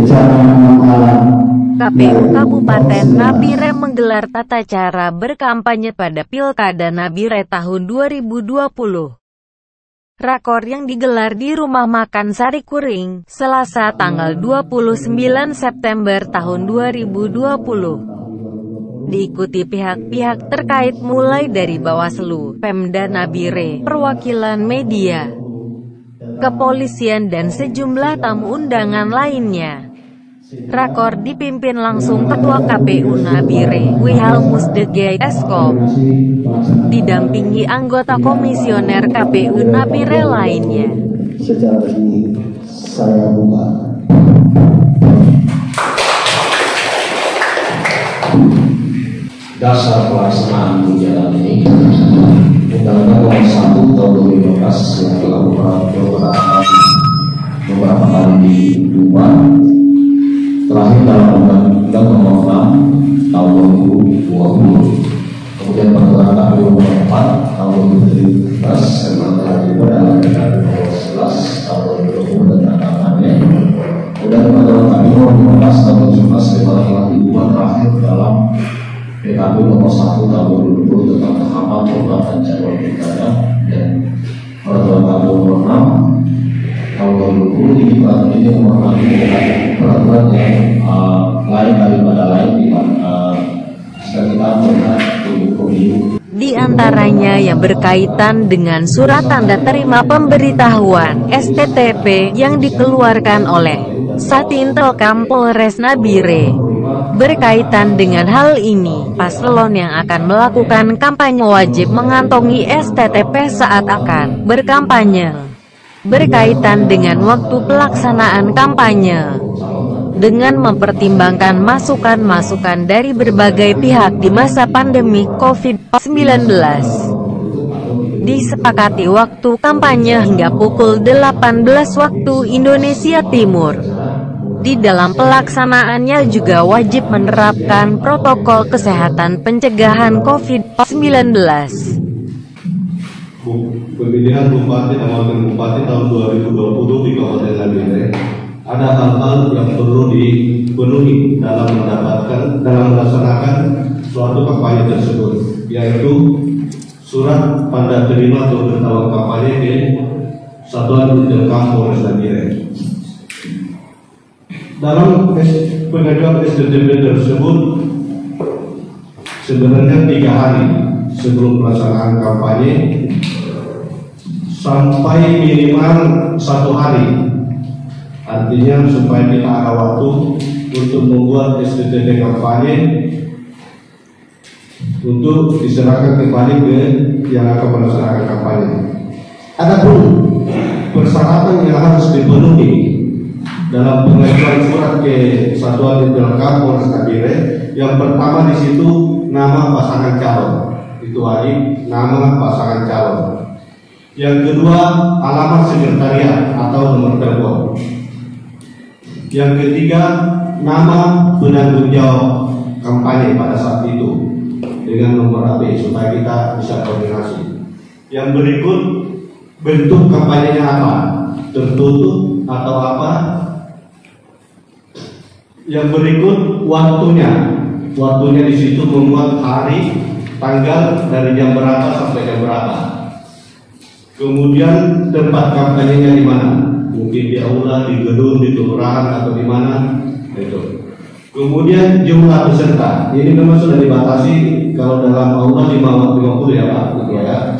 secara alam. KPU Kabupaten Nabire menggelar tata cara berkampanye pada Pilkada Nabire tahun 2020. Rakor yang digelar di Rumah Makan Sari Kuring, Selasa tanggal 29 September tahun 2020. Diikuti pihak-pihak terkait mulai dari Bawaslu, Pemda Nabire, perwakilan media, kepolisian dan sejumlah tamu undangan lainnya. Rakor dipimpin langsung Ketua KPU Nabire, Wihalmusdege Eskom, didampingi anggota komisioner KPU Nabire lainnya. Secara resmi saya buka. Dasar pelaksanaan kegiatan ini Undang-Undang Nomor 1 Tahun 2015 yang telah beberapa kali diubah, terakhir dalam Undang-Undang Nomor 6 Tahun 2020, kemudian Peraturan KPU Nomor 4 Tahun 2017, yang telah diubah dalam Undang-Undang Nomor 11 Tahun 2020 dan tatatannya, kemudian Peraturan KPU Nomor 15 Tahun 2017 yang telah diubah terakhir dalam PKPU Nomor 1 Tahun 2020 tentang tahapan pembuatan jadwal pilkada, dan Peraturan KPU Nomor 6 Tahun 2020 ini peraturan ini merupakan peraturan yang lain daripada lain di mana kita melihat pemilu. Di antaranya yang berkaitan dengan surat tanda terima pemberitahuan (STTP) yang dikeluarkan oleh Satintelkam Polres Nabire. Berkaitan dengan hal ini, paslon yang akan melakukan kampanye wajib mengantongi STTP saat akan berkampanye. Berkaitan dengan waktu pelaksanaan kampanye, dengan mempertimbangkan masukan-masukan dari berbagai pihak di masa pandemi COVID-19. Disepakati waktu kampanye hingga pukul 18 waktu Indonesia Timur. Di dalam pelaksanaannya juga wajib menerapkan protokol kesehatan pencegahan COVID-19. Pemilihan Bupati dan Wakil Bupati tahun 2020 di Kabupaten Nabire, ada hal-hal yang perlu dipenuhi dalam melaksanakan suatu kampanye tersebut, yaitu surat tanda terima atau bertawar kampanye di Satuan Telkom Polres Nabire. Dalam pengajuan STTP tersebut sebenarnya 3 hari sebelum pelaksanaan kampanye sampai minimal 1 hari, artinya supaya kita ada waktu untuk membuat STTP kampanye untuk diserahkan kembali ke yang akan melaksanakan kampanye. Adapun persyaratan yang harus dipenuhi dalam pengajuan surat ke Satuan Telkom Polres Nabire, yang pertama di situ nama pasangan calon, itu wajib nama pasangan calon. Yang kedua, alamat sekretariat atau nomor telepon. Yang ketiga, nama penanggung jawab kampanye pada saat itu dengan nomor HP supaya kita bisa koordinasi. Yang berikut, bentuk kampanyenya apa? Tertutup atau apa? Yang berikut, waktunya. Waktunya di situ membuat hari, tanggal dari jam berapa sampai jam berapa. Kemudian tempat kampanyenya di mana? Mungkin di aula, di gedung, di kelurahan atau di mana? Itu. Kemudian jumlah peserta. Ini memang sudah dibatasi kalau dalam aula 50 ya Pak, gitu ya.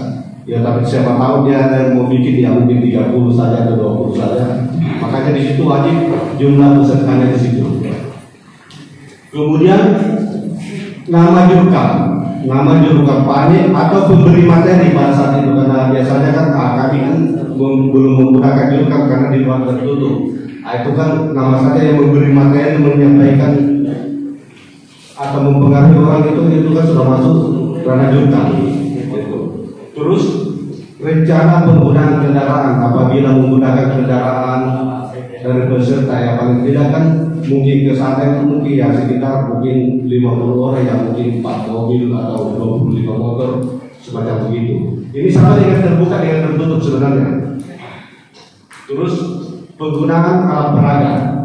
Ya tapi siapa tahu dia mau bikin ya mungkin 30 saja atau 20 saja. Makanya di situ wajib jumlah pesertanya di situ. Kemudian nama juru kampanye atau pemberi materi pada saat itu, karena biasanya kan kami kan belum menggunakan jurkam karena di luar tertutup. Itu kan nama saja yang memberi materi menyampaikan atau mempengaruhi orang itu kan sudah masuk karena jurkam. Terus rencana penggunaan kendaraan, apabila menggunakan kendaraan dari peserta yang paling tidak kan mungkin ke sana itu mungkin ya sekitar mungkin 50 orang yang mungkin 4 mobil atau 25 motor semacam begitu. Ini sama dengan terbuka dengan tertutup sebenarnya. Terus penggunaan alat peraga.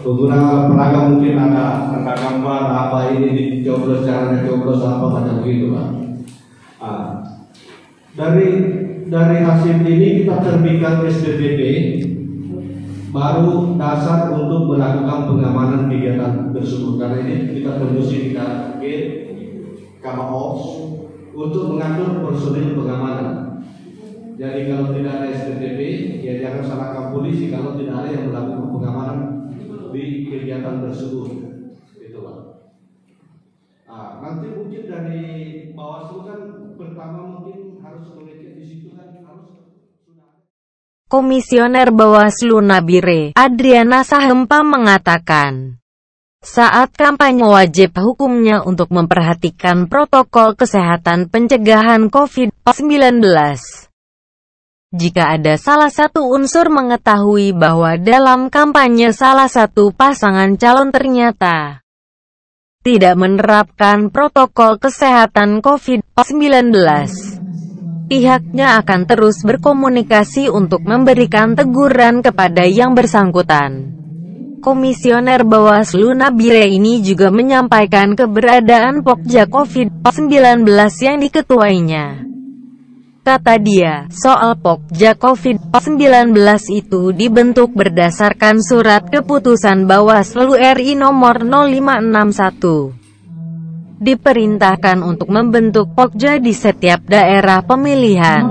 pengguna alat peraga mungkin ada angka gambar apa ini dicoblos, caranya coblos apa macam begitu Pak. Dari hasil ini kita terbitkan SPPP baru dasar untuk melakukan pengamanan kegiatan tersebut. Karena ini kita tembusi kita ke Kamaops untuk mengatur personil pengamanan. Jadi kalau tidak ada SPPP, ya jangan salahkan polisi kalau tidak ada yang melakukan pengamanan di kegiatan tersebut. Itu Pak. Nanti mungkin dari Bawaslu kan pertama mungkin harus mengecek di situ kan harus. Komisioner Bawaslu Nabire, Adriana Sahempa mengatakan, saat kampanye wajib hukumnya untuk memperhatikan protokol kesehatan pencegahan COVID-19. Jika ada salah satu unsur mengetahui bahwa dalam kampanye salah satu pasangan calon ternyata tidak menerapkan protokol kesehatan COVID-19, pihaknya akan terus berkomunikasi untuk memberikan teguran kepada yang bersangkutan. Komisioner Bawaslu Nabire ini juga menyampaikan keberadaan Pokja COVID-19 yang diketuainya. Kata dia, soal Pokja COVID-19 itu dibentuk berdasarkan surat keputusan Bawaslu RI nomor 0561. Diperintahkan untuk membentuk Pokja di setiap daerah pemilihan.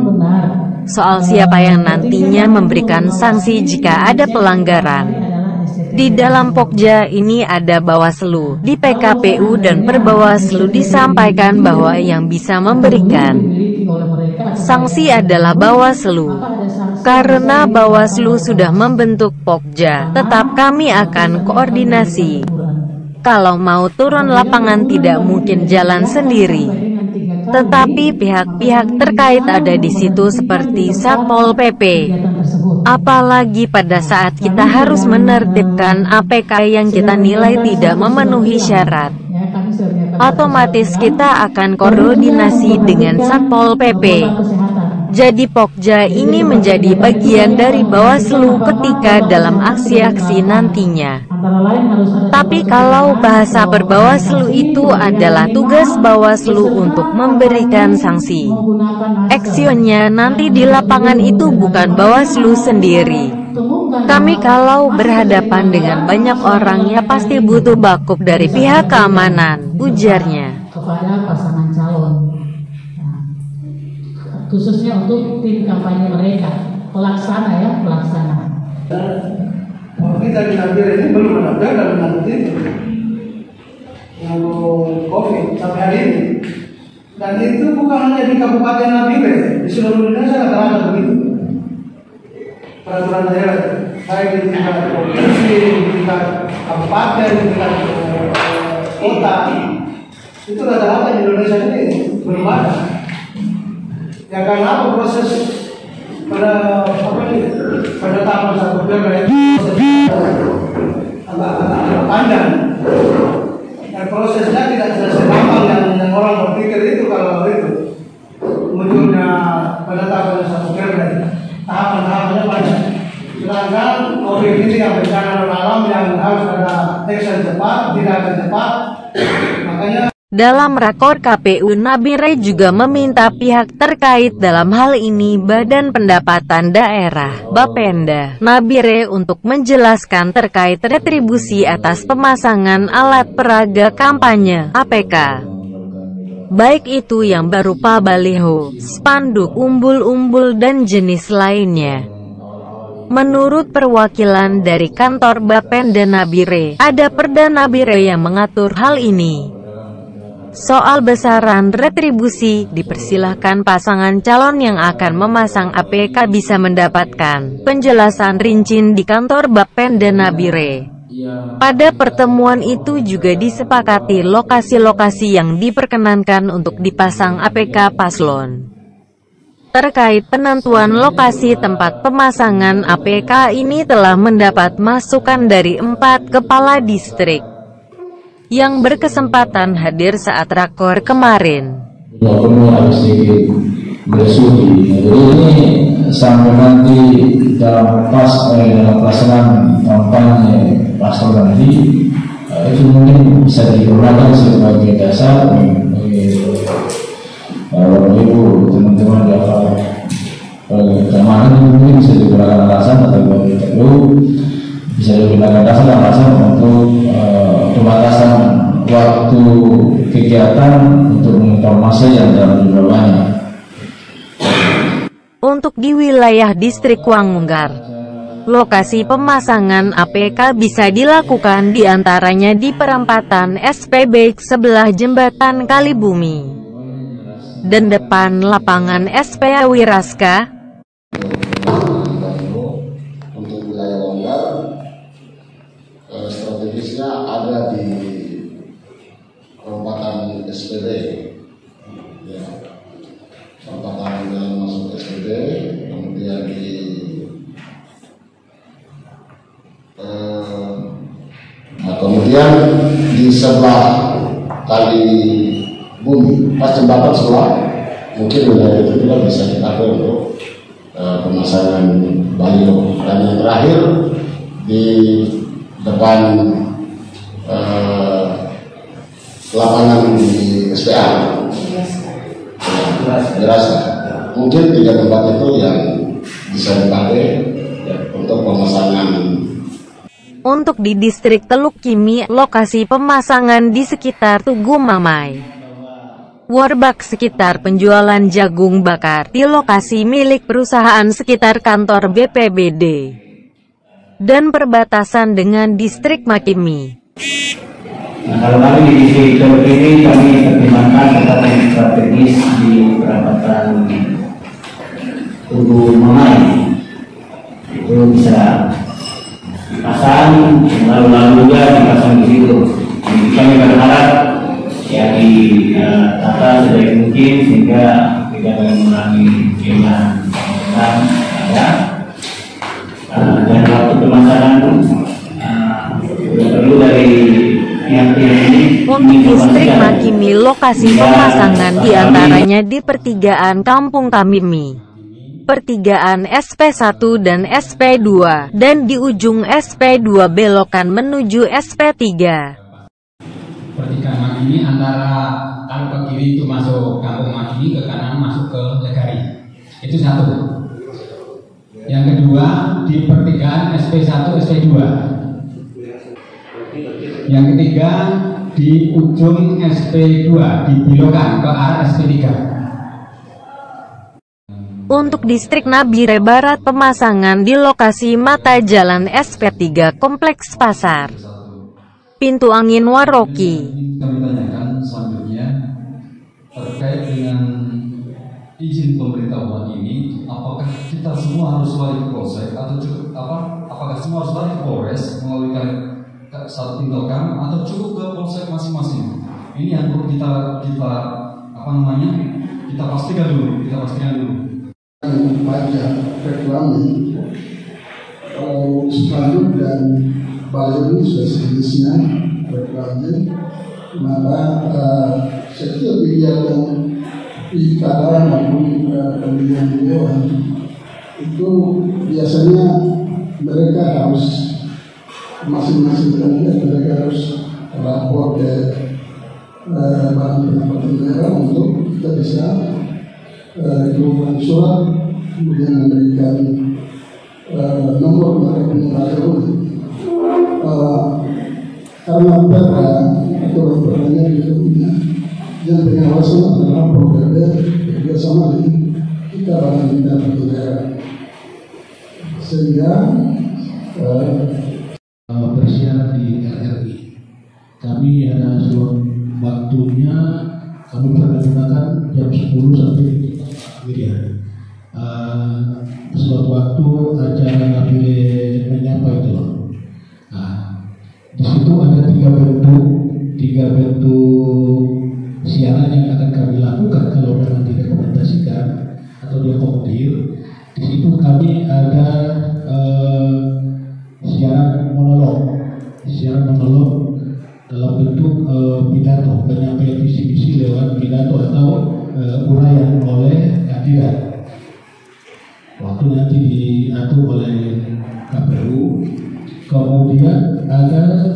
Soal siapa yang nantinya memberikan sanksi jika ada pelanggaran. Di dalam Pokja ini ada Bawaslu, di PKPU dan Perbawaslu disampaikan bahwa yang bisa memberikan sanksi adalah Bawaslu. Karena Bawaslu sudah membentuk Pokja, tetap kami akan koordinasi. Kalau mau turun lapangan tidak mungkin jalan sendiri. Tetapi pihak-pihak terkait ada di situ seperti Satpol PP. Apalagi pada saat kita harus menertibkan APK yang kita nilai tidak memenuhi syarat. Otomatis kita akan koordinasi dengan Satpol PP. Jadi Pokja ini menjadi bagian dari Bawaslu ketika dalam aksi-aksi nantinya. Tapi kalau bahasa Perbawaslu itu adalah tugas Bawaslu untuk memberikan sanksi. Actionnya nanti di lapangan itu bukan Bawaslu sendiri. Kami kalau berhadapan dengan banyak orang ya pasti butuh backup dari pihak keamanan, ujarnya. Kepada pasangan calon. Khususnya untuk tim kampanye mereka, pelaksana ya, pelaksana. Kita di Nabire ini belum ada dalam nanti untuk COVID sampai hari ini. Dan itu bukan hanya di Kabupaten Nabire, di seluruh Indonesia rata-rata begitu. Peraturan daerah, baik di tingkat provinsi, di tingkat kabupaten, di tingkat kota, itu rata-rata di Indonesia ini belum ada. Ya karena apa proses pada penetapan satu perda agak panjang dan prosesnya tidak segampang yang orang berpikir itu. Kalau itu munculnya penetapan satu perda tahapan-tahapannya panjang. Sedangkan COVID ini yang bencana alam yang harus ada action cepat, tindakan cepat, makanya. Dalam rakor KPU Nabire juga meminta pihak terkait dalam hal ini Badan Pendapatan Daerah, Bapenda, Nabire untuk menjelaskan terkait retribusi atas pemasangan alat peraga kampanye, APK. Baik itu yang berupa baliho, spanduk, umbul-umbul dan jenis lainnya. Menurut perwakilan dari kantor Bapenda Nabire, ada Perda Nabire yang mengatur hal ini. Soal besaran retribusi, dipersilahkan pasangan calon yang akan memasang APK bisa mendapatkan penjelasan rinci di kantor Bapenda Nabire. Pada pertemuan itu juga disepakati lokasi-lokasi yang diperkenankan untuk dipasang APK paslon. Terkait penentuan lokasi tempat pemasangan APK ini telah mendapat masukan dari 4 kepala distrik yang berkesempatan hadir saat rakor kemarin. Walaupun harus sedikit bersuhi. Jadi ini sampai nanti dalam pelaksanaan kampanye pasal tadi itu mungkin bisa digunakan sebagai dasar bagi Bapak Ibu teman-teman yang keamanan mungkin bisa digunakan alasan atau bagi perlu bisa digunakan dasar alasan untuk pembatasan waktu kegiatan untuk menginformasi yang dalam jumlah banyak. Untuk di wilayah distrik Wangunggar, lokasi pemasangan APK bisa dilakukan diantaranya di perempatan SPB sebelah jembatan Kalibumi dan depan lapangan SPA Wiraska. Untuk wilayah Wangunggar, strategisnya ada di perempatan SPB, ya, perempatan jalan masuk SPB, kemudian kemudian di sebelah Kali Bumi, pas jembatan sebelah, mungkin wilayah itu juga bisa dipakai untuk pemasangan baliho. Dan yang terakhir di depan lapangan di SPA, dirasa mungkin 3 tempat itu yang bisa dipakai ya, untuk pemasangan. Untuk di distrik Teluk Kimi, lokasi pemasangan di sekitar Tugu Mamai, Warbak sekitar penjualan jagung bakar di lokasi milik perusahaan sekitar kantor BPBD, dan perbatasan dengan distrik Makimi. Nah, kalau kami di distrik Teluk ini kami pertimbangkan tempat yang strategis di perempatan Tugu Mamai, itu bisa dipasang, lalu juga dipasang di situ. Jadi kami berharap ya ditata sebaik mungkin sehingga tidak mengurangi jumlah ada dan waktu pemasangan perlu dari pihak-pihak ini. Untuk distrik Makimi, lokasi pemasangan diantaranya di pertigaan Kampung Kamimi, pertigaan SP1 dan SP2, dan di ujung SP2 belokan menuju SP3. Pertigaan Makimi antara kalau ke kiri itu masuk Kampung Makimi, ke kanan masuk ke Legari. Itu satu. Yang kedua di pertigaan SP1, SP2. Yang ketiga di ujung SP2 di belokan ke arah SP3. Untuk distrik Nabire Barat, pemasangan di lokasi mata jalan SP3 Kompleks Pasar, Pintu Angin Waroki. Kami tanyakan selanjutnya terkait dengan izin pemberitahuan ini, apakah kita semua harus lari ke polsek atau cukup apakah semua harus lari ke Polres melalui satu Indokam atau cukup ke polsek masing-masing? Ini yang perlu kita pastikan dulu. Baca reklame kalau spanduk dan baliho ini sudah sejenisnya reklame, maka setiap kegiatan di Kadang maupun pemilihan dewan itu biasanya mereka harus masing-masing kandidat mereka harus lapor ke Badan Pendapatan Daerah untuk kita bisa kirimkan surat, kemudian memberikan nomor mereka penyelenggara. Karena perda atau perdanya berikutnya yang pengawasan adalah POPD bekerjasama dengan kita Badan Pendapatan Daerah, sehingga bersyarat di RRI kami ada surat waktunya, kami pergunakan jam 10 sampai kemudian suatu waktu acara Nabi menyapa itu. Nah, di situ ada tiga bentuk siaran yang akan kami lakukan kalau memang direkomendasikan atau diakomodir. Di situ kami ada siaran monolog dalam bentuk pidato, penyampaian visi misi lewat pidato atau uraian oleh kandidat. Waktu nanti diatur oleh KPU. Kemudian ada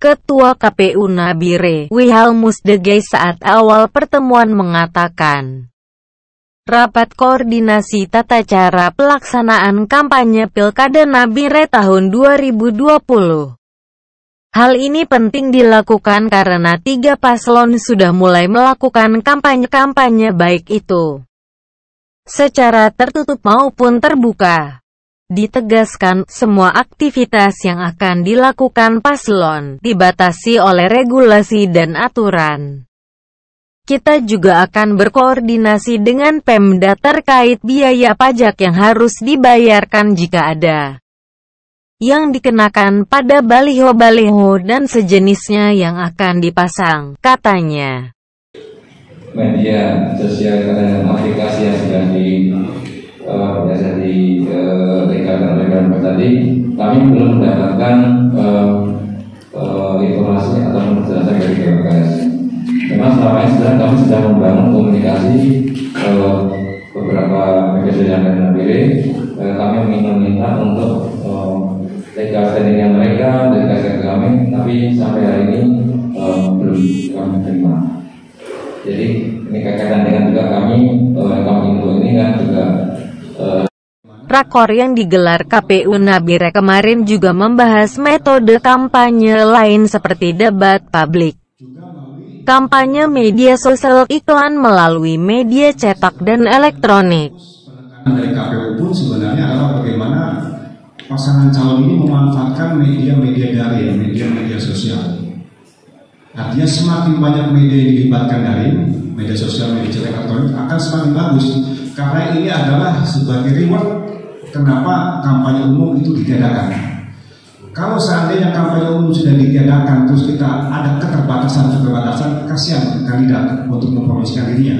Ketua KPU Nabire, Wihal Musdegay saat awal pertemuan mengatakan, rapat koordinasi tata cara pelaksanaan kampanye Pilkada Nabire tahun 2020. Hal ini penting dilakukan karena 3 paslon sudah mulai melakukan kampanye-kampanye baik itu secara tertutup maupun terbuka. Ditegaskan, semua aktivitas yang akan dilakukan paslon dibatasi oleh regulasi dan aturan. Kita juga akan berkoordinasi dengan Pemda terkait biaya pajak yang harus dibayarkan jika ada yang dikenakan pada baliho-baliho dan sejenisnya yang akan dipasang, katanya. Media sosial dan aplikasi yang sudah dilegalkan oleh Pemprov tadi, kami belum mendapatkan informasi atau penjelasan dari BPS. Memang selama ini sebenarnya kami sedang membangun komunikasi beberapa media sosial dan Nabire. Kami meminta untuk legal standingnya mereka dari kasih kami, tapi sampai hari ini belum kami terima. Jadi ini kaitan dengan juga kami info ini kan juga. Rakor yang digelar KPU Nabire kemarin juga membahas metode kampanye lain seperti debat publik, kampanye media sosial, iklan melalui media cetak dan elektronik. Dari KPU pun sebenarnya adalah bagaimana pasangan calon ini memanfaatkan media-media daring, media-media sosial. Artinya semakin banyak media yang dilibatkan daring, media sosial, media cetak elektronik akan semakin bagus. Karena ini adalah sebagai reward kenapa kampanye umum itu ditiadakan. Kalau seandainya kampanye umum sudah ditiadakan, terus kita ada keterbatasan, kasihan kandidat untuk mempromosikan dirinya.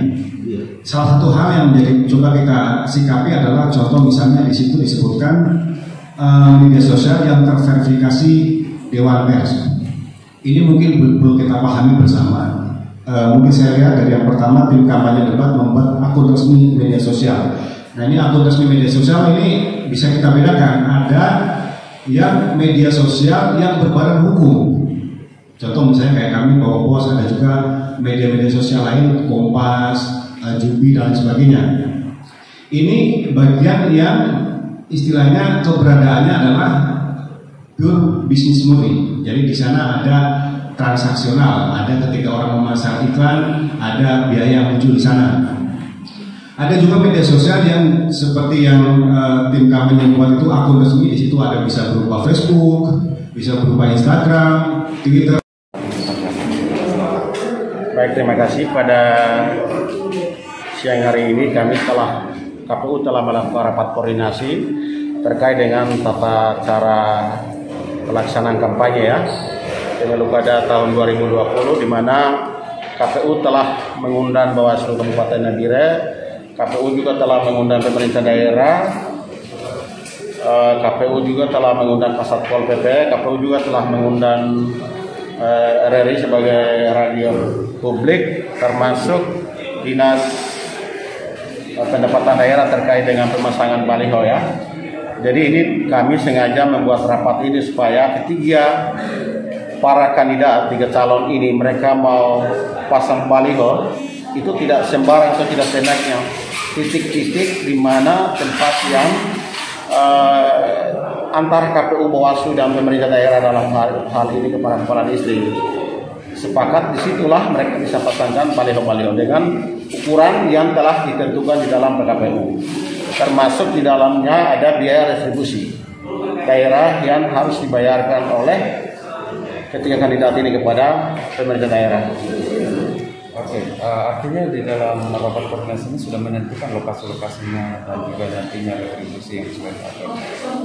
Salah satu hal yang menjadi coba kita sikapi adalah contoh misalnya di situ disebutkan media sosial yang terverifikasi Dewan Pers. Ini mungkin perlu kita pahami bersama. Mungkin saya lihat dari yang pertama, tim kampanye debat membuat akun resmi media sosial. Nah, ini akun resmi media sosial ini bisa kita bedakan. Ada yang media sosial yang berbadan hukum. Contoh misalnya kayak kami Bawa Pos, ada juga media-media sosial lain, Kompas, Jubi dan sebagainya. Ini bagian yang istilahnya keberadaannya adalah pure bisnis murni. Jadi di sana ada transaksional, ada ketika orang memasang iklan, ada biaya yang muncul di sana. Ada juga media sosial yang seperti yang tim kami yang buat itu akun resmi, di situ ada bisa berupa Facebook, bisa berupa Instagram, Twitter. Baik, terima kasih. Pada siang hari ini kami KPU telah melakukan rapat koordinasi terkait dengan tata cara pelaksanaan kampanye ya pemilu pada tahun 2020, di mana KPU telah mengundang Bawaslu Kabupaten Nabire, KPU juga telah mengundang pemerintah daerah, KPU juga telah mengundang Kasatpol PP, KPU juga telah mengundang RRI sebagai radio publik, termasuk Dinas Pendapatan Daerah terkait dengan pemasangan baliho ya. Jadi ini kami sengaja membuat rapat ini supaya ketiga para kandidat, 3 calon ini, mereka mau pasang baliho itu tidak sembarang atau tidak seenaknya. Titik-titik di mana tempat yang antara KPU, Bawaslu dan pemerintah daerah dalam hal ini kepala distrik sepakat, disitulah mereka bisa pasangkan baliho-baliho dengan ukuran yang telah ditentukan di dalam PKPU. Termasuk di dalamnya ada biaya retribusi daerah yang harus dibayarkan oleh ketiga kandidat ini kepada pemerintah daerah. Oke, artinya di dalam rapat koordinasi ini sudah menentukan lokasi-lokasinya dan juga nantinya retribusi yang sudah diatur.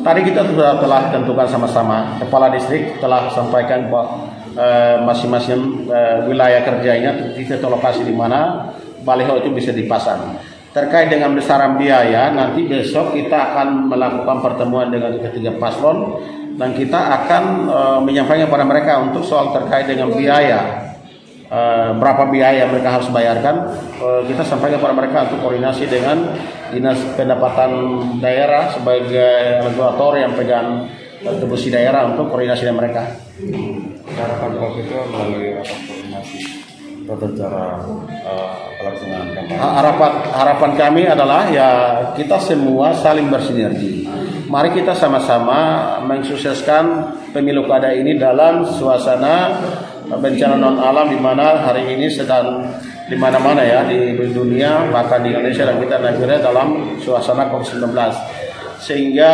Tadi kita sudah telah tentukan sama-sama. Kepala distrik telah sampaikan masing-masing wilayah kerjanya titik lokasi di mana baliho itu bisa dipasang. Terkait dengan besaran biaya, nanti besok kita akan melakukan pertemuan dengan ketiga paslon dan kita akan menyampaikan kepada mereka untuk soal terkait dengan biaya. Berapa biaya mereka harus bayarkan, kita sampaikan kepada mereka untuk koordinasi dengan Dinas Pendapatan Daerah sebagai regulator yang pegang kontribusi daerah untuk koordinasi dengan mereka. Harapan Bapak itu melalui rapat koordinasi atau cara pelaksanaan kampanye. Harapan kami adalah ya kita semua saling bersinergi. Mari kita sama-sama mensukseskan pemilu kada ini dalam suasana bencana non alam di mana hari ini sedang di mana-mana ya di dunia, bahkan di Indonesia dan kita negara dalam suasana COVID-19. Sehingga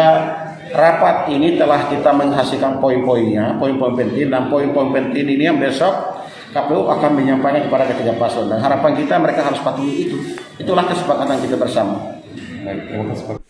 rapat ini telah kita menghasilkan poin-poinnya, poin-poin penting, dan poin-poin penting ini yang besok KPU akan menyampaikan kepada ketiga paslon, dan harapan kita mereka harus patuhi itu. Itulah kesepakatan kita bersama. Baik, terima kasih.